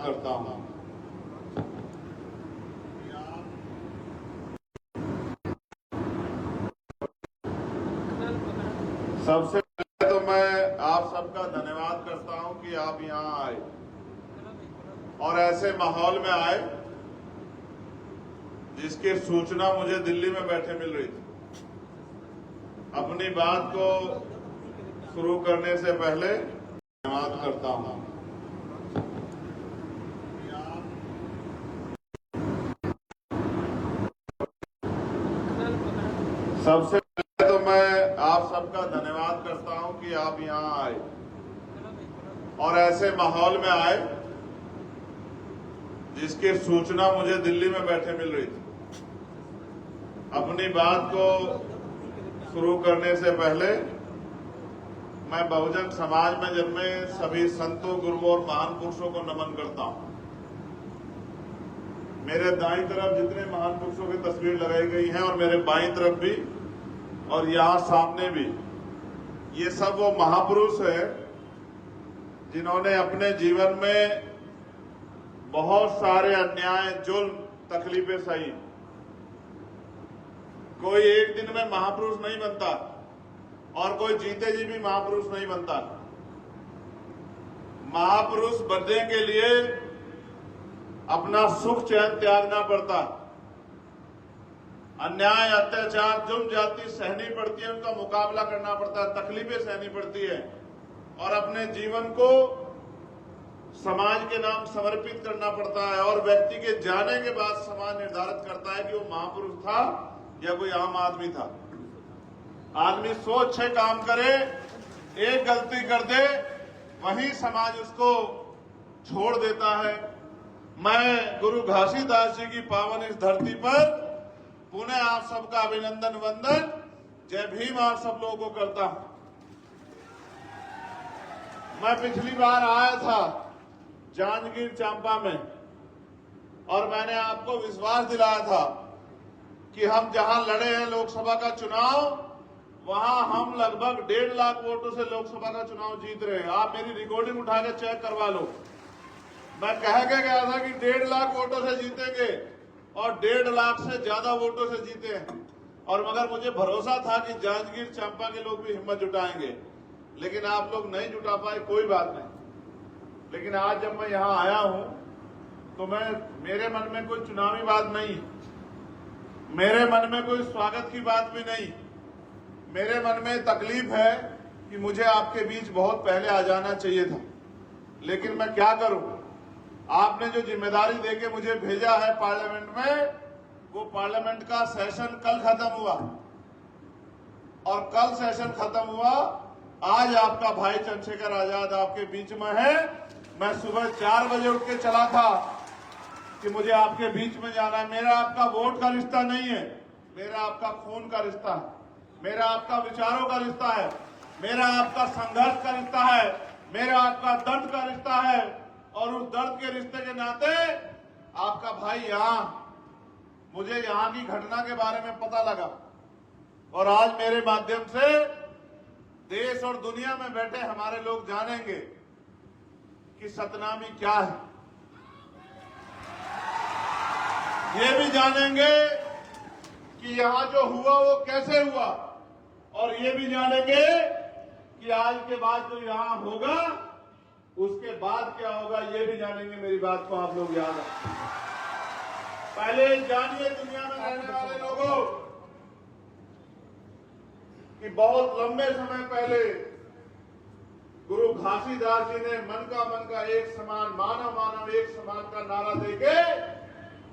करता हूं। सबसे पहले तो मैं आप सबका धन्यवाद करता हूं कि आप यहां आए और ऐसे माहौल में आए जिसकी सूचना मुझे दिल्ली में बैठे मिल रही थी। अपनी बात को शुरू करने से पहले धन्यवाद करता हूं। सबसे पहले तो मैं आप सबका धन्यवाद करता हूं कि आप यहां आए और ऐसे माहौल में आए जिसकी सूचना मुझे दिल्ली में बैठे मिल रही थी। अपनी बात को शुरू करने से पहले मैं बहुजन समाज में जन्मे सभी संतों, गुरुओं और महान पुरुषों को नमन करता हूं। मेरे दाईं तरफ जितने महान पुरुषों की तस्वीर लगाई गई हैं और मेरे बाईं तरफ भी और यहां सामने भी, ये सब वो महापुरुष हैं जिन्होंने अपने जीवन में बहुत सारे अन्याय, जुल्म, तकलीफें सही। कोई एक दिन में महापुरुष नहीं बनता और कोई जीते जी भी महापुरुष नहीं बनता। महापुरुष बनने के लिए अपना सुख चैन त्यागना पड़ता, अन्याय, अत्याचार, जुल्म, जाति सहनी पड़ती है, उनका मुकाबला करना पड़ता है, तकलीफें सहनी पड़ती है और अपने जीवन को समाज के नाम समर्पित करना पड़ता है। और व्यक्ति के जाने के बाद समाज निर्धारित करता है कि वो महापुरुष था या कोई आम आदमी था। आदमी 100 अच्छे काम करे, एक गलती कर दे, वहीं समाज उसको छोड़ देता है। मैं गुरु घासीदास जी की पावन इस धरती पर पुनः आप सबका अभिनंदन, वंदन, जय भीम आप सब लोगों को करता हूं। मैं पिछली बार आया था जांजगीर चांपा में और मैंने आपको विश्वास दिलाया था कि हम जहां लड़े हैं लोकसभा का चुनाव, वहां हम लगभग 1.5 लाख वोटों से लोकसभा का चुनाव जीत रहे हैं। आप मेरी रिकॉर्डिंग उठा के चेक करवा लो। मैं कह के गया था कि 1.5 लाख वोटों से जीतेंगे और 1.5 लाख से ज्यादा वोटों से जीते हैं। और मगर मुझे भरोसा था कि जांजगीर चांपा के लोग भी हिम्मत जुटाएंगे, लेकिन आप लोग नहीं जुटा पाए, कोई बात नहीं। लेकिन आज जब मैं यहां आया हूं तो मेरे मन में कोई चुनावी बात नहीं, मेरे मन में कोई स्वागत की बात भी नहीं। मेरे मन में तकलीफ है कि मुझे आपके बीच बहुत पहले आ जाना चाहिए था, लेकिन मैं क्या करूं। आपने जो जिम्मेदारी देके मुझे भेजा है पार्लियामेंट में, वो पार्लियामेंट का सेशन कल खत्म हुआ और कल सेशन खत्म हुआ। आज आपका भाई चंद्रशेखर आजाद आपके बीच में है। मैं सुबह 4 बजे उठ के चला था कि मुझे आपके बीच में जाना है। मेरा आपका वोट का रिश्ता नहीं है, मेरा आपका खून का रिश्ता है, मेरा आपका विचारों का रिश्ता है, मेरा आपका संघर्ष का रिश्ता है, मेरा आपका दर्द का रिश्ता है। और उस दर्द के रिश्ते के नाते आपका भाई मुझे यहां की घटना के बारे में पता लगा और आज मेरे माध्यम से देश और दुनिया में बैठे हमारे लोग जानेंगे कि सतनामी क्या है। ये भी जानेंगे कि यहां जो हुआ वो कैसे हुआ और ये भी जानेंगे कि आज के बाद जो यहां होगा उसके बाद क्या होगा, ये भी जानेंगे। मेरी बात को आप लोग याद रखें। पहले जानिए दुनिया में रहने वाले लोगों कि बहुत लंबे समय पहले गुरु घासीदास जी ने मन का एक समान, मानव मानव एक समान का नारा देके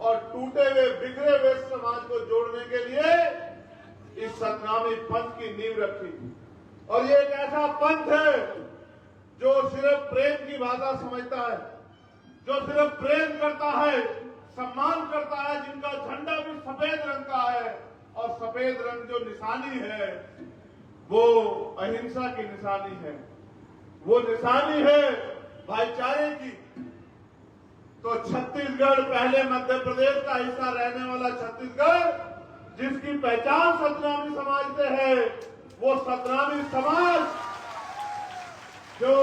और टूटे हुए, बिखरे हुए समाज को जोड़ने के लिए इस सतनामी पंथ की नींव रखी। और ये एक ऐसा पंथ है जो सिर्फ प्रेम की भाषा समझता है, जो सिर्फ प्रेम करता है, सम्मान करता है, जिनका झंडा भी सफेद रंग का है और सफेद रंग जो निशानी है वो अहिंसा की निशानी है, वो निशानी है भाईचारे की। तो छत्तीसगढ़, पहले मध्य प्रदेश का हिस्सा रहने वाला छत्तीसगढ़, जिसकी पहचान सतनामी समाज से है, वो सतनामी समाज जो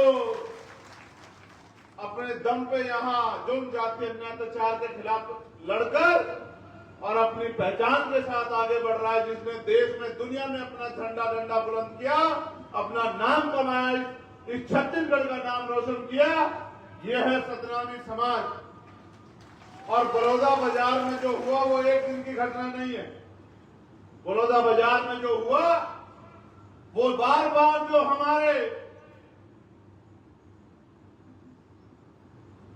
अपने दम पे यहाँ जुर्म जाति अन्याय अत्याचार के खिलाफ लड़कर और अपनी पहचान के साथ आगे बढ़ रहा है, जिसने देश में दुनिया में अपना झंडा डंडा बुलंद किया, अपना नाम कमाया, इस छत्तीसगढ़ का नाम रोशन किया। यह है सतनामी समाज। और बड़ौदा बाजार में जो हुआ वो एक दिन की घटना नहीं है। बड़ौदा बाजार में जो हुआ वो बार बार जो हमारे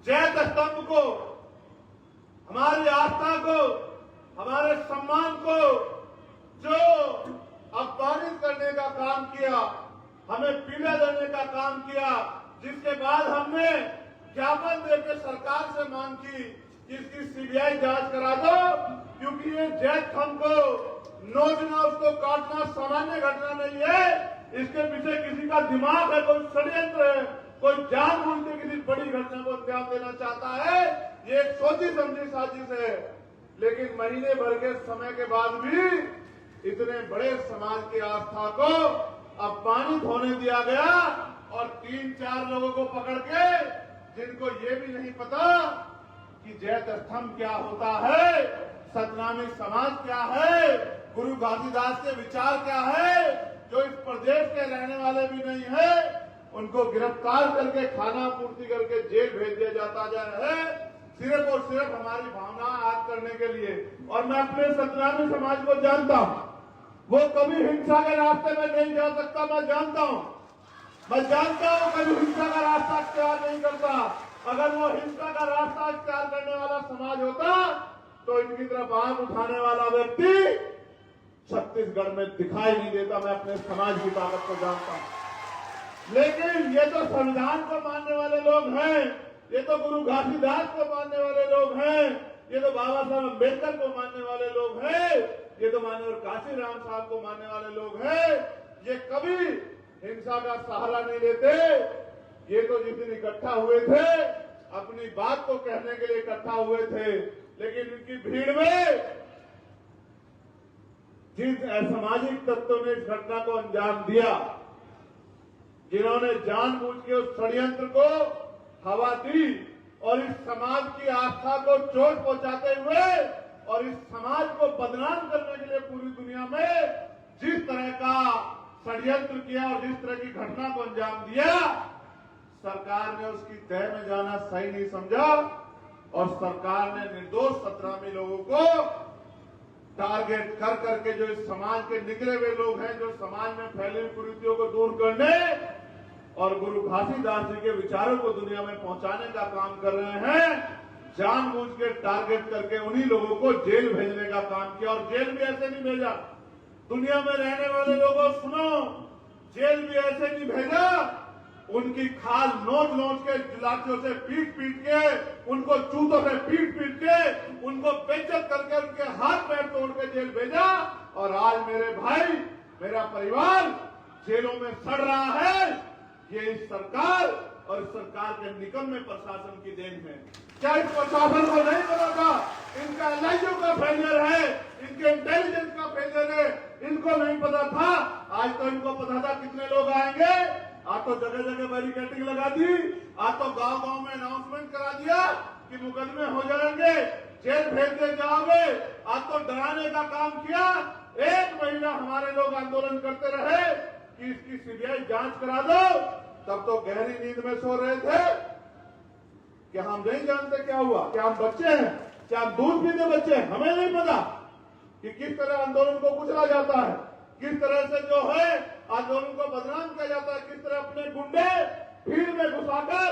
जैत स्तंभ को, हमारी आस्था को, हमारे सम्मान को जो अपमानित करने का काम किया, हमें पीड़ा देने का काम किया, जिसके बाद हमने ज्ञापन देकर सरकार से मांग की कि इसकी सीबीआई जांच करा दो, क्योंकि ये जैत स्तंभ को नोचना, उसको काटना सामान्य घटना नहीं है। इसके पीछे किसी का दिमाग है, कोई षड्यंत्र है, कोई जानबूझ के किसी बड़ी घटना को अंजाम देना चाहता है। ये एक सोची समझी साजिश है। लेकिन महीने भर के समय के बाद भी इतने बड़े समाज की आस्था को अपमानित होने दिया गया और 3-4 लोगों को पकड़ के, जिनको ये भी नहीं पता कि जैत स्तंभ क्या होता है, सतनामी समाज क्या है, गुरु घासीदास के विचार क्या है, जो इस प्रदेश के रहने वाले भी नहीं है, उनको गिरफ्तार करके खाना पूर्ति करके जेल भेज दिया जाता जा रहा है, सिर्फ और सिर्फ हमारी भावना आग करने के लिए। और मैं अपने सतनामी समाज को जानता हूं, वो कभी हिंसा के रास्ते में नहीं जा सकता। मैं जानता हूं कभी हिंसा का रास्ता इख्तियार नहीं करता। अगर वो हिंसा का रास्ता इख्तियार करने वाला समाज होता तो इनकी तरफ आंख उठाने वाला व्यक्ति छत्तीसगढ़ में दिखाई नहीं देता। मैं अपने समाज की ताकत को जानता हूं। लेकिन ये तो संविधान को मानने वाले लोग हैं, ये तो गुरु घासीदास को मानने वाले लोग हैं, ये तो बाबा साहब अम्बेडकर को मानने वाले लोग हैं, ये तो माननीय काशीराम साहब को मानने वाले लोग हैं। ये कभी हिंसा का सहारा नहीं लेते। ये तो जिस दिन इकट्ठा हुए थे अपनी बात को कहने के लिए इकट्ठा हुए थे, लेकिन इनकी भीड़ में जिन असामाजिक तत्वों ने इस घटना को अंजाम दिया, जिन्होंने जानबूझ के उस षड्यंत्र को हवा दी और इस समाज की आस्था को चोट पहुंचाते हुए और इस समाज को बदनाम करने के लिए पूरी दुनिया में जिस तरह का षड्यंत्र किया और जिस तरह की घटना को अंजाम दिया, सरकार ने उसकी तह में जाना सही नहीं समझा और सरकार ने निर्दोष सतनामी लोगों को टारगेट कर करके, जो इस समाज के निकले हुए लोग हैं, जो समाज में फैली हुई कुरीतियों को दूर करने और गुरु घासीदास जी के विचारों को दुनिया में पहुंचाने का काम कर रहे हैं, जानबूझ के टारगेट करके उन्हीं लोगों को जेल भेजने का काम किया। और जेल भी ऐसे नहीं भेजा, दुनिया में रहने वाले लोगों सुनो, जेल भी ऐसे नहीं भेजा, उनकी खाल नोच नोच के, लाठियों से पीट पीट के, उनको जूतों से पीट पीट के, उनको बेइज्जत करके उनके हाथ पैर तोड़ के जेल भेजा। और आज मेरे भाई, मेरा परिवार जेलों में सड़ रहा है। ये इस सरकार और इस सरकार के निकम्मे प्रशासन की देन है। क्या इस प्रशासन को नहीं पता था इनका एलआईयू का फेलियर है, इनके इंटेलिजेंस का फेलियर है? इनको नहीं पता था। आज तो इनको पता था कितने लोग आएंगे। आज तो जगह जगह बैरिकेडिंग लगा दी, आज तो गांव गांव में अनाउंसमेंट करा दिया कि मुकदमे हो जाएंगे, जेल भेज दिए जाओगे। आज तो डराने का काम किया। 1 महीना हमारे लोग आंदोलन करते रहे कि इसकी सीबीआई जांच करा दो, तब तो गहरी नींद में सो रहे थे। क्या हम नहीं जानते क्या हुआ? क्या हम बच्चे हैं? क्या हम दूध पीते बच्चे हैं? हमें नहीं पता कि किस तरह आंदोलन को कुचला जाता है, किस तरह से जो है आंदोलन को बदनाम किया जाता है, किस तरह अपने गुंडे भीड़ में घुसाकर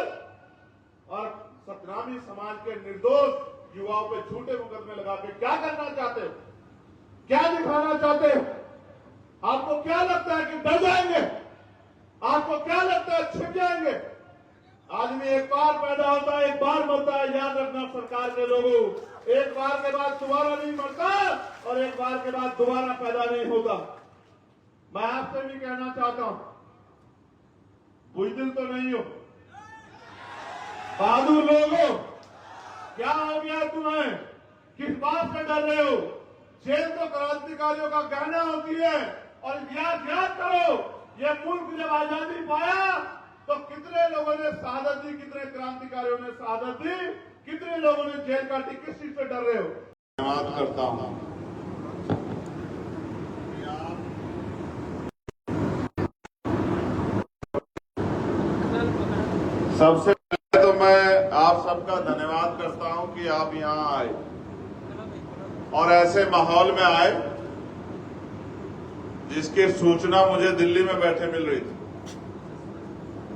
और सतनामी समाज के निर्दोष युवाओं पे झूठे मुकदमे लगा के क्या करना चाहते हो, क्या दिखाना चाहते हो? आपको क्या लगता है कि डर जाएंगे? आपको क्या लगता है छिप जाएंगे? आदमी एक बार पैदा होता है, एक बार मरता है। याद रखना सरकार के लोगों, एक बार के बाद दोबारा नहीं मरता और एक बार के बाद दोबारा पैदा नहीं होता। मैं आपसे भी कहना चाहता हूं, बुजदिल तो नहीं हो, बहादुर लोगों, क्या हो गया तुम्हें? किस बात से डर रहे हो? जेल तो क्रांतिकारियों का गहना होती है। और इतिहास याद करो, यह मुल्क जब आजादी पाया तो कितने लोगों ने शहादत दी, कितने क्रांतिकारियों ने शहादत दी, कितने लोगों ने जेल काटी, किस चीज से डर रहे हो? धन्यवाद करता हूं। सबसे पहले तो मैं आप सबका धन्यवाद करता हूं कि आप यहां आए और ऐसे माहौल में आए जिसकी सूचना मुझे दिल्ली में बैठे मिल रही थी।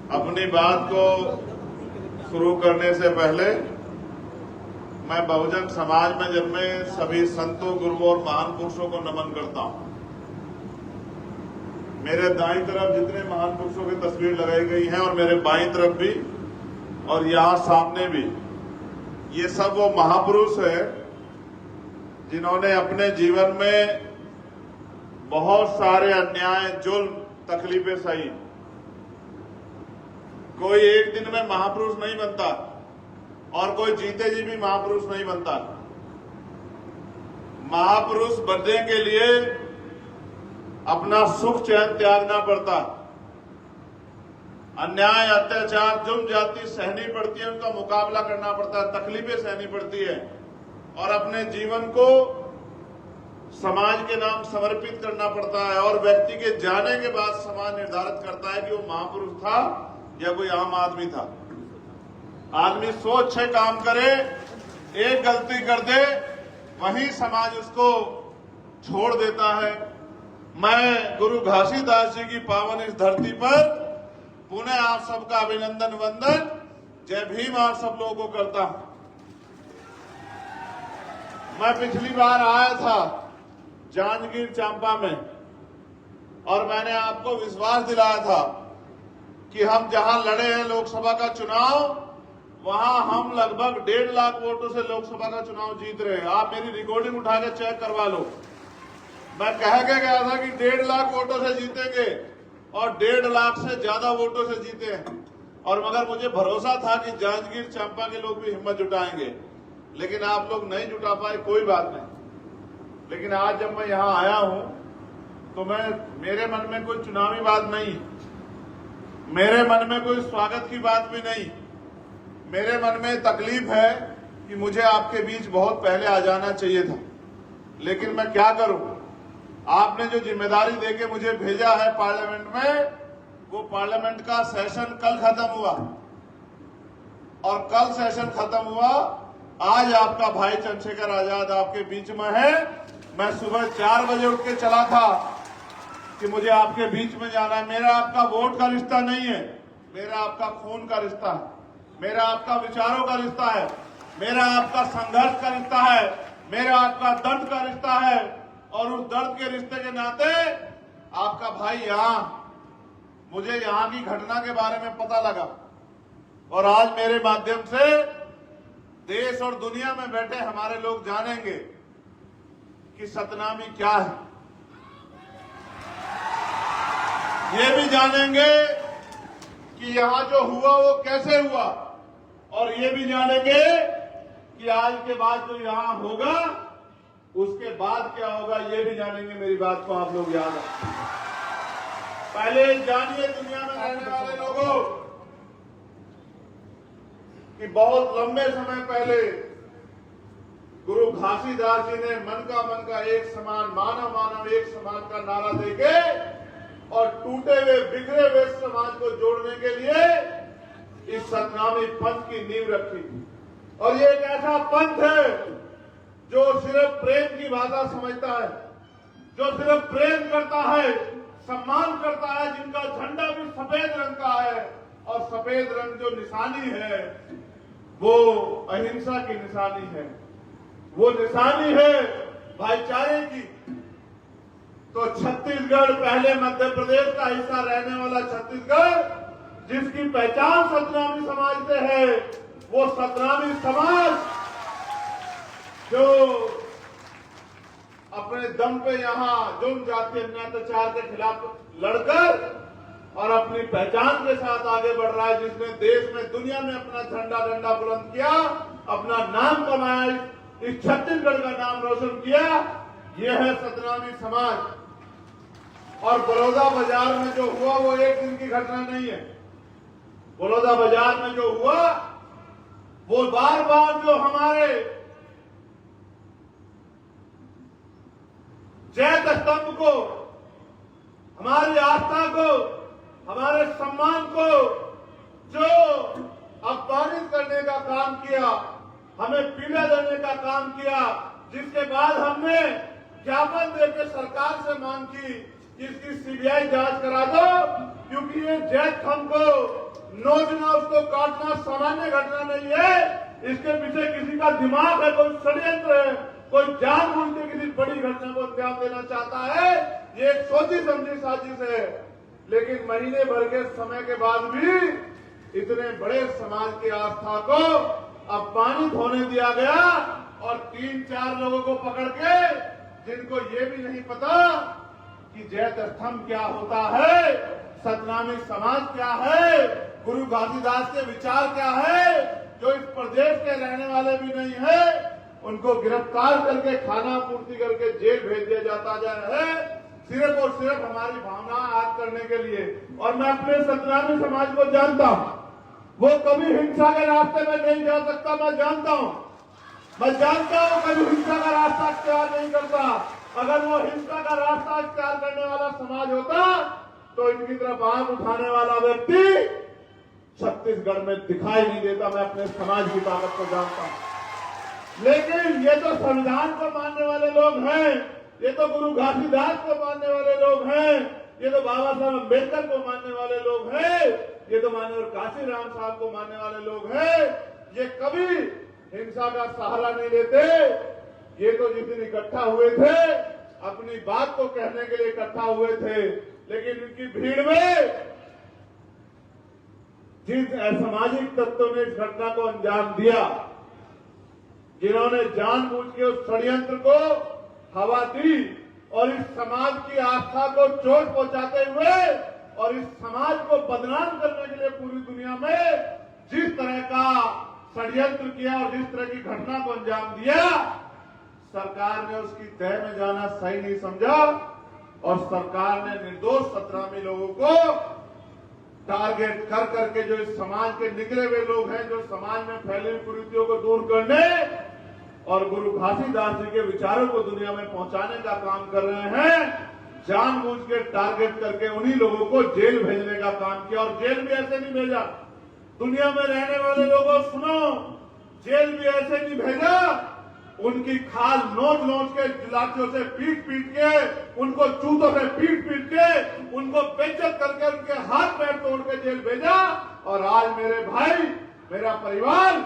अपनी बात को शुरू करने से पहले मैं बहुजन समाज में जन्मे सभी संतों, गुरुओं और महान पुरुषों को नमन करता हूं। मेरे दाईं तरफ जितने महान पुरुषों की तस्वीर लगाई गई है और मेरे बाईं तरफ भी और यहां सामने भी, ये सब वो महापुरुष है जिन्होंने अपने जीवन में बहुत सारे अन्याय, जुल्म, तकलीफें सही। कोई एक दिन में महापुरुष नहीं बनता और कोई जीते जी भी महापुरुष नहीं बनता। महापुरुष बनने के लिए अपना सुख चैन त्यागना पड़ता, अन्याय, अत्याचार, जुल्म, जाति सहनी पड़ती है, उनका मुकाबला करना पड़ता है, तकलीफें सहनी पड़ती है और अपने जीवन को समाज के नाम समर्पित करना पड़ता है। और व्यक्ति के जाने के बाद समाज निर्धारित करता है कि वो महापुरुष था या कोई आम आदमी था। आदमी 100 अच्छे काम करे, एक गलती कर दे, वहीं समाज उसको छोड़ देता है। मैं गुरु घासीदास जी की पावन इस धरती पर पुनः आप सबका अभिनंदन, वंदन, जय भीम आप सब लोगों को करता हूं। मैं पिछली बार आया था जांजगीर चांपा में और मैंने आपको विश्वास दिलाया था कि हम जहां लड़े हैं लोकसभा का चुनाव, वहां हम लगभग 1.5 लाख वोटों से लोकसभा का चुनाव जीत रहे हैं। आप मेरी रिकॉर्डिंग उठा के चेक करवा लो। मैं कह के गया था कि 1.5 लाख वोटों से जीतेंगे और 1.5 लाख से ज्यादा वोटों से जीते हैं। और मगर मुझे भरोसा था कि जांजगीर चांपा के लोग भी हिम्मत जुटाएंगे, लेकिन आप लोग नहीं जुटा पाए, कोई बात नहीं। लेकिन आज जब मैं यहां आया हूं तो मेरे मन में कोई चुनावी बात नहीं, मेरे मन में कोई स्वागत की बात भी नहीं। मेरे मन में तकलीफ है कि मुझे आपके बीच बहुत पहले आ जाना चाहिए था, लेकिन मैं क्या करूं। आपने जो जिम्मेदारी देके मुझे भेजा है पार्लियामेंट में, वो पार्लियामेंट का सेशन कल खत्म हुआ और कल सेशन खत्म हुआ। आज आपका भाई चंद्रशेखर आजाद आपके बीच में है। मैं सुबह 4 बजे उठ के चला था कि मुझे आपके बीच में जाना है। मेरा आपका वोट का रिश्ता नहीं है, मेरा आपका खून का रिश्ता है, मेरा आपका विचारों का रिश्ता है, मेरा आपका संघर्ष का रिश्ता है, मेरा आपका दर्द का रिश्ता है। और उस दर्द के रिश्ते के नाते आपका भाई मुझे यहां की घटना के बारे में पता लगा और आज मेरे माध्यम से देश और दुनिया में बैठे हमारे लोग जानेंगे कि सतनामी क्या है। ये भी जानेंगे कि यहां जो हुआ वो कैसे हुआ और ये भी जानेंगे कि आज के बाद जो यहां होगा उसके बाद क्या होगा, ये भी जानेंगे। मेरी बात को आप लोग याद रखें। पहले जानिए दुनिया में रहने वाले लोगों कि बहुत लंबे समय पहले गुरु घासीदास जी ने मन का एक समान, मानव मानव एक समान का नारा देके और टूटे हुए, बिखरे हुए समाज को जोड़ने के लिए इस सतनामी पंथ की नींव रखी। और ये एक ऐसा पंथ है जो सिर्फ प्रेम की भाषा समझता है, जो सिर्फ प्रेम करता है, सम्मान करता है, जिनका झंडा भी सफेद रंग का है और सफेद रंग जो निशानी है वो अहिंसा की निशानी है, वो निशानी है भाईचारे की। तो छत्तीसगढ़, पहले मध्य प्रदेश का हिस्सा रहने वाला छत्तीसगढ़, जिसकी पहचान सतनामी समाज से है, वो सतनामी समाज जो अपने दम पे यहां जुल्म, जाति, अन्याय, अत्याचार के खिलाफ लड़कर और अपनी पहचान के साथ आगे बढ़ रहा है, जिसने देश में, दुनिया में अपना झंडा डंडा बुलंद किया, अपना नाम कमाया, इस छत्तीसगढ़ का नाम रोशन किया। यह है सतनामी समाज। और बड़ौदा बाजार में जो हुआ वो एक दिन की घटना नहीं है, बड़ौदा बाजार में जो हुआ, वो बार बार जो हमारे जैत स्तंभ को, हमारी आस्था को, हमारे सम्मान को जो अपमानित करने का काम किया, हमें पीड़ा देने का काम किया, जिसके बाद हमने ज्ञापन देकर सरकार से मांग की कि इसकी सीबीआई जांच करा दो, क्योंकि ये जैत स्तंभ को नोचना, उसको काटना सामान्य घटना नहीं है। इसके पीछे किसी का दिमाग है, कोई षड्यंत्र है, कोई जानबूझ के किसी बड़ी घटना को अंजाम देना चाहता है। ये एक सोची समझी साजिश है। लेकिन महीने भर के समय के बाद भी इतने बड़े समाज की आस्था को अपमानित होने दिया गया, और 3-4 लोगों को पकड़ के, जिनको ये भी नहीं पता कि जैत स्तंभ क्या होता है, सतनामी समाज क्या है, गुरु घासीदास के विचार क्या है, जो इस प्रदेश के रहने वाले भी नहीं है, उनको गिरफ्तार करके खाना पूर्ति करके जेल भेज दिया जाता है, सिर्फ और सिर्फ हमारी भावना आग करने के लिए। और मैं अपने सतनामी समाज को जानता हूं, वो कभी हिंसा के रास्ते में नहीं जा सकता। मैं जानता हूं कभी हिंसा का रास्ता इख्तियार नहीं करता। अगर वो हिंसा का रास्ता इख्तियार करने वाला समाज होता तो इनकी तरफ आंख उठाने वाला व्यक्ति छत्तीसगढ़ में दिखाई नहीं देता। मैं अपने समाज की ताकत को जानता हूं। लेकिन ये तो संविधान को मानने वाले लोग हैं, ये तो गुरु घासीदास को मानने वाले लोग हैं, ये तो बाबा साहब अम्बेडकर को मानने वाले लोग हैं, ये तो माननीय काशीराम साहब को मानने वाले लोग हैं। ये कभी हिंसा का सहारा नहीं लेते। ये तो जिस दिन इकट्ठा हुए थे, अपनी बात को कहने के लिए इकट्ठा हुए थे, लेकिन इनकी भीड़ में जिन असामाजिक तत्वों ने इस घटना को अंजाम दिया, जिन्होंने जानबूझ के उस षड्यंत्र को हवा दी और इस समाज की आस्था को चोट पहुंचाते हुए और इस समाज को बदनाम करने के लिए पूरी दुनिया में जिस तरह का षड्यंत्र किया और जिस तरह की घटना को अंजाम दिया, सरकार ने उसकी तह में जाना सही नहीं समझा और सरकार ने निर्दोष सतनामी लोगों को टारगेट कर करके, जो इस समाज के निकले हुए लोग हैं, जो समाज में फैली हुई कुरीतियों को दूर करने और गुरु घासीदास जी के विचारों को दुनिया में पहुंचाने का काम कर रहे हैं, जानबूझ के टारगेट करके उन्हीं लोगों को जेल भेजने का काम किया। और जेल भी ऐसे नहीं भेजा, दुनिया में रहने वाले लोगों सुनो, जेल भी ऐसे नहीं भेजा, उनकी खाल नोच नोच के, लाठियों से पीट पीट के, उनको जूतों से पीट पीट के, उनको बेइज्जत करके उनके हाथ पैर तोड़ के जेल भेजा। और आज मेरे भाई, मेरा परिवार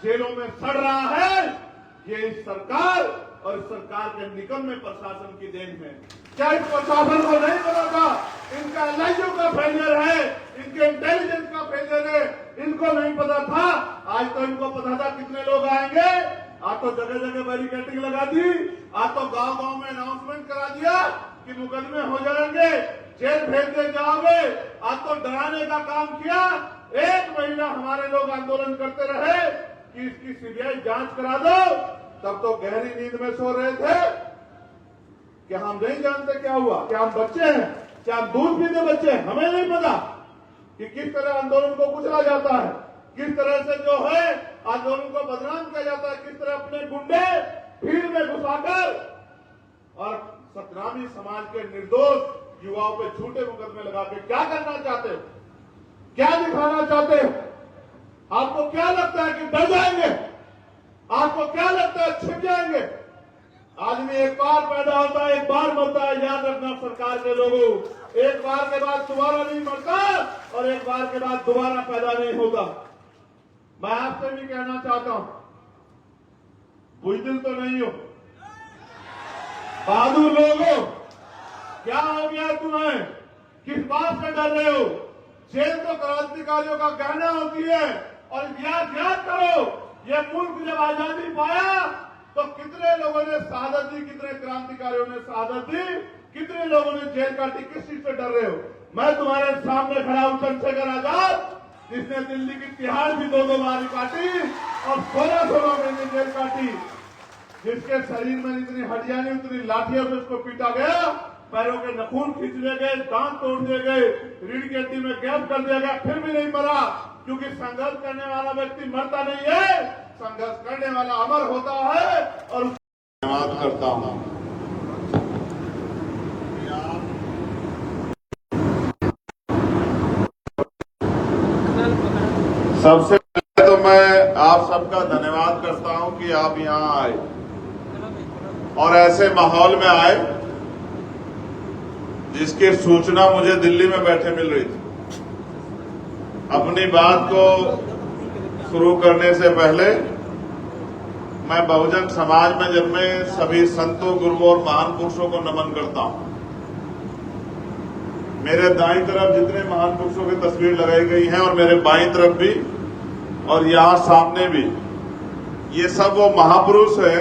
जेलों में सड़ रहा है। ये इस सरकार और इस सरकार के निकम्मे प्रशासन की देन है। क्या इस प्रशासन को नहीं पता था इनका एलआईयू का फेलियर है, इनके इंटेलिजेंस का फेलियर है? इनको नहीं पता था। आज तो इनको पता था कितने लोग आएंगे। आज तो जगह जगह बैरिकेडिंग लगा दी, आज तो गांव गांव में अनाउंसमेंट करा दिया कि मुकदमे हो जाएंगे, जेल भेज दिए जाओगे। आज तो डराने का काम किया। 1 महीना हमारे लोग आंदोलन करते रहे कि इसकी सीबीआई जांच करा दो, तब तो गहरी नींद में सो रहे थे। क्या हम नहीं जानते क्या हुआ? क्या हम बच्चे हैं? क्या हम दूध पीते बच्चे हैं? हमें नहीं पता कि किस तरह आंदोलन को कुचला जाता है, किस तरह से जो है आंदोलन को बदनाम किया जाता है, किस तरह अपने गुंडे भीड़ में घुसाकर और सतनामी समाज के निर्दोष युवाओं पे झूठे मुकदमे लगा के क्या करना चाहते हो, क्या दिखाना चाहते हो? आपको क्या लगता है कि डर जाएंगे? आपको क्या लगता है छिप जाएंगे? आदमी एक बार पैदा होता है, एक बार मरता है। याद रखना सरकार के लोगों, एक बार के बाद दोबारा नहीं मरता और एक बार के बाद दोबारा पैदा नहीं होता। मैं आपसे भी कहना चाहता हूं, बुजदिल तो नहीं हो, बहादुर लोगों, क्या हो गया तुम्हें? किस बात से डर रहे हो? जेल तो क्रांतिकारियों का गहना होती है। और इतिहास याद करो, यह मुल्क जब आजादी पाया तो कितने लोगों ने शहादत दी, कितने क्रांतिकारियों ने शहादत दी, कितने लोगों ने जेल काटी? किस चीज से डर रहे हो? मैं तुम्हारे सामने खड़ा हूं, चंद्रशेखर आजाद, जिसने दिल्ली की तिहाड़ भी 2 बार काटी और 16 महीने जेल काटी, जिसके शरीर में जितनी हड्डियां नहीं उतनी लाठियों से उसको पीटा गया, पैरों के नखून खींच लिए गए, दांत तोड़ दिए गए, रीढ़ की हड्डी में गैप कर दिया गया, फिर भी नहीं मरा। क्योंकि संघर्ष करने वाला व्यक्ति मरता नहीं है, संघर्ष करने वाला अमर होता है। और धन्यवाद करता हूं। सबसे पहले तो मैं आप सबका धन्यवाद करता हूं कि आप यहां आए और ऐसे माहौल में आए जिसकी सूचना मुझे दिल्ली में बैठे मिल रही थी। अपनी बात को शुरू करने से पहले मैं बहुजन समाज में जन्मे सभी संतों, गुरुओं और महान पुरुषों को नमन करता हूं। मेरे दाईं तरफ जितने महान पुरुषों की तस्वीर लगाई गई हैं और मेरे बाईं तरफ भी और यहां सामने भी, ये सब वो महापुरुष है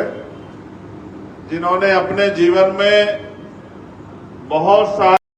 जिन्होंने अपने जीवन में बहुत सारे